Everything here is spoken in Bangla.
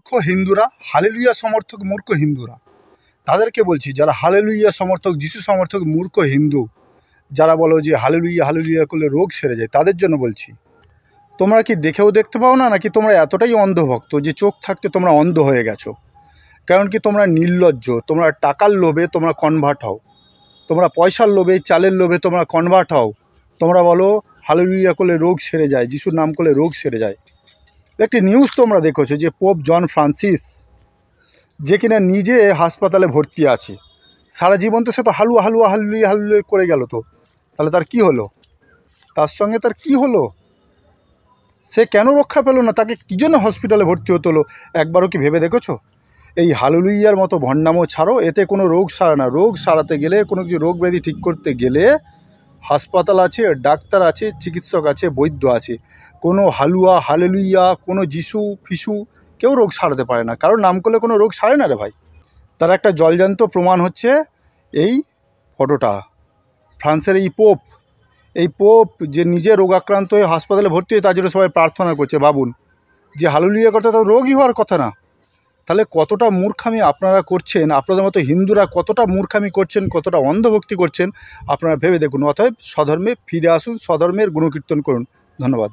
মূর্খ হিন্দুরা, হালেলুয়া সমর্থক মূর্খ হিন্দুরা, তাদেরকে বলছি যারা হালেলুয়া সমর্থক, যিশু সমর্থক মূর্খ হিন্দু, যারা বলো যে হালেলুয়া হালেলুয়া করলে রোগ সেরে যায়, তাদের জন্য বলছি, তোমরা কি দেখেও দেখতে পাও না, নাকি তোমরা এতটাই অন্ধভক্ত যে চোখ থাকতে তোমরা অন্ধ হয়ে গেছো? কারণ কি তোমরা নির্লজ্জ, তোমরা টাকার লোভে তোমরা কনভার্ট হও, তোমরা পয়সার লোভে, চালের লোভে তোমরা কনভার্ট হও। তোমরা বলো হালেলুয়া করলে রোগ সেরে যায়, যিশুর নাম করলে রোগ সেরে যায়। একটি নিউজ তোমরা দেখেছো যে পোপ জন ফ্রান্সিস, যে কিনা নিজে হাসপাতালে ভর্তি আছে, সারা জীবন তো সে তো হালুয়া হালুয়া হালুয়া হালুয়া করে গেল, তো তাহলে তার কি হলো? তার সঙ্গে তার কি হলো? সে কেন রক্ষা পেল না? তাকে কী জন্য হসপিটালে ভর্তি হতে হলো? একবারও কি ভেবে দেখেছো? এই হালেলুয়ার মতো ভণ্ডামো ছাড়ো, এতে কোনো রোগ সারে না। রোগ সারাতে গেলে, কোনো কিছু রোগ ব্যাধি ঠিক করতে গেলে হাসপাতাল আছে, ডাক্তার আছে, চিকিৎসক আছে, বৈদ্য আছে। কোনো হালুয়া হালেলুয়া, কোনো যিশু ফিসু কেউ রোগ সারাতে পারে না। কারণ নাম করলে কোনো রোগ সারে না রে ভাই। তার একটা জলজান্ত প্রমাণ হচ্ছে এই ফটোটা। ফ্রান্সের এই পোপ যে নিজে রোগাক্রান্ত হয়ে হাসপাতালে ভর্তি হয়ে তার জন্য সবাই প্রার্থনা করছে। ভাবুন, যে হালেলুয়া করতে তার রোগই হওয়ার কথা না। তাহলে কতটা মূর্খামি আপনারা করছেন, আপনাদের মতো হিন্দুরা কতটা মূর্খামি করছেন, কতটা অন্ধভক্তি করছেন, আপনারা ভেবে দেখুন। অতএব স্বধর্মে ফিরে আসুন, স্বধর্মের গুণকীর্তন করুন। ধন্যবাদ।